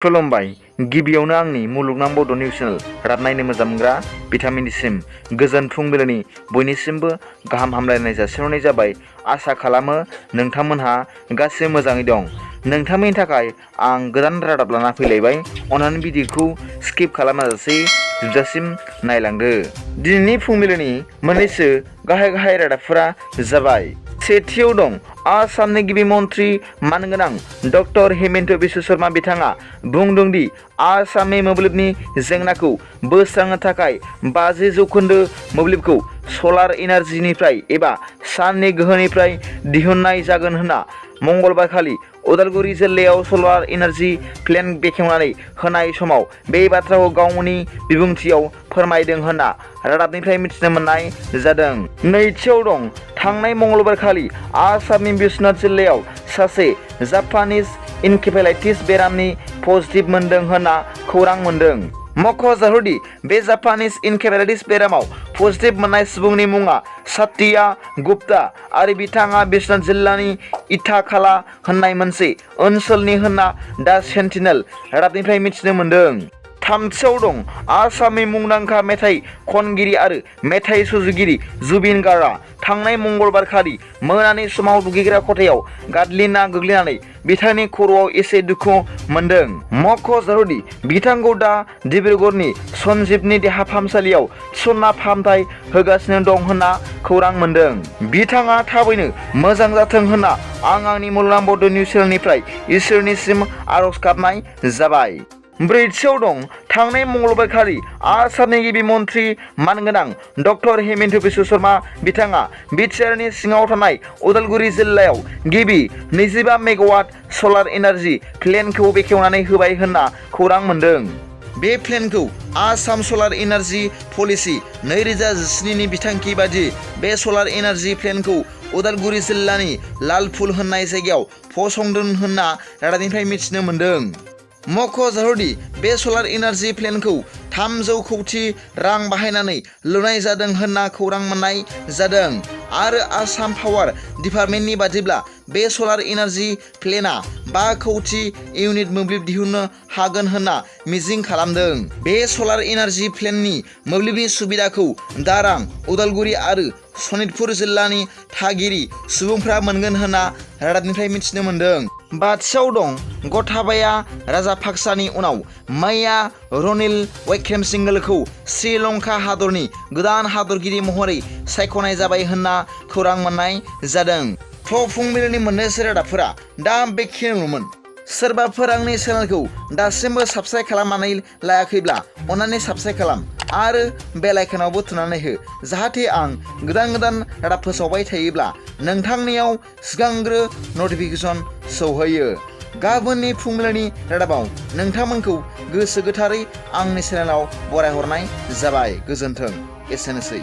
खुलुमबाय गिबियावनो आंनि मुलुगनां बड' निउस चेनेल रादाब नायनो मोजां मोनग्रा बिथांमोननिसिम गोजोन फुंबिलिनि बयनिसिमबो गाहाम हामलायनाय जासिहरनाय जाबाय। आसा खालामो नोंथांमोनहा गासिबो मोजाङै दं। नोंथांमोननि थाखाय आं गोदान रादाब लाना फैलायबाय। अन्नानै भिडिअखौ स्किप खालामाजासे जोबजासिम नायलांदो। दिनैनि फुंबिलिनि मोननैसो गाहाय रादाबफोरा जाबाय। सेथियाव दं आसामनि गिबि मन्त्रि मानगोनां डक्टर हिमन्त बिश्व शर्मा बिथाङा बुंदों दि आसामनि मोब्लिबनि जेंनाखौ बोस्रांनो थाखाय 50% मोब्लिबखौ सलार एनार्जिनिफ्राय एबा साननि गोहोनिफ्राय दिहुननाय जागोन होनना मंगलबारखालि उदालगुरि जिल्लायाव सलार एनार्जि प्लेन्ट बेखेवनानै होनाय समाव बे बाथ्राखौ गावनि बिबुंथियाव फोरमायदों होनना रादाबनिफ्राय मिथिनो मोननाय जादों। नैथियाव दं थांनाय मंगलबारखालि आसामनि बिश्वनाथ जिल्लायाव सासे जापानिज इनकेफेलाइटिस बेरामनि पजिटिभ मोनदों होनना खौरां मोनदों। मख'जाथावदि बे जापानिज इनकेफेलाइटिस बेरामाव पजिटिभ मोननाय सुबुंनि मुङा सात्या गुप्ता आरो बिथाङा बिश्वनाथ जिल्लानि इटाखाला होननाय मोनसे ओनसोलनि होनना दा सेन्टिनेल रादाबनिफ्राय मिथिनो मोनदों। थामथियाव दं आसामनि मुंदांखा मेथाइ खनगिरि आरो मेथाइ सुजुगिरि जुबिन गार्गआ थांनाय मंगलबारखालि मोनानि समाव दुगैग्रा खथायाव गादलिना गोग्लैनानै बिथांनि खर'आव एसे दुखु मोनदों। मख'जाथावदि बिथांखौ दा डिब्रुगड़नि सन्जीबनि देहा फाहामसालियाव थिसनना फाहामथाय होगासिनो दं होनना खौरां मोनदों। बिथाङा थाबैनो मोजां जाथों होनना आं आंनि मुलुगनां बड' निउस चेनेलनिफ्राय इसोरनिसिम आर'ज गाबनाय जाबाय। ब्रैथियाव दं थांनाय मंगलबारखालि आसामनि गिबि मन्त्रि मानगोनां डक्टर हिमन्त बिश्व शर्मा बिथाङा बिटिआरनि सिङाव थानाय उदालगुरि जिल्लायाव गिबि 25 मेगावाट सलार एनार्जि प्लेन्टखौ बेखेवनानै होबाय होनना खौरां मोनदों। बे प्लेन्टखौ आसाम सलार एनार्जि पलिसि 2017 नि बिथांखि बायदि बे सलार एनार्जि प्लेन्टखौ उदालगुरि जिल्लानि लालफुल होननाय जायगायाव फसंदों होनना रादाबनिफ्राय मिथिनो मोनदों। मख'जाथावदि बे सलार एनार्जि प्लेन्टखौ 300 कौटि रां बाहायनानै लुनाय जादों होनना खौरां मोननाय जादों आरो आसाम पावार डिपार्टमेन्टनि बादिब्ला बे सलार एनार्जि प्लेन्टआ 5 कौटि इउनिट मोब्लिब दिहुननो हागोन होनना मिजिं खालामदों। बे सलार एनार्जि प्लेन्टनि मोब्लिबनि सुबिदाखौ दारां, उदालगुरि आरो सनितपुर जिल्लानि थागिरि सुबुंफ्रा मोनगोन होनना रादाबनिफ्राय मिथिनो मोनदों। बाथियाव दं ग'टाबाया राजापाक्सानि उनाव मैया रनिल विक्रमेसिंगलखौ श्रीलंका हादरनि गोदान हादरगिरि महरै सायख'नाय जाबाय होनना खौरां मोननाय जादों। फुंबिलिनि मोननैसो रादाबफोरा दा बेखिनियावनोमोन। सोरबाफोर आंनि चेनेलखौ दासिमबो साबस्क्राइब खालामनानै लायाखैब्ला अन्नानै साबस्क्राइब खालाम आरो बेल आइकनावबो थुनानै हो, जाहाथे आं गोदान रादाब फोसावबाय थायोब्ला नोंथांनियाव सिगांग्रो नटिफिकेसन सौहैयो। गाबोननि फुंबिलिनि रादाबाव नोंथांमोनखौ गोसो गोथारै आंनि चेनेलाव बरायहरनाय जाबाय। गोजोन्थों। एसेनोसै।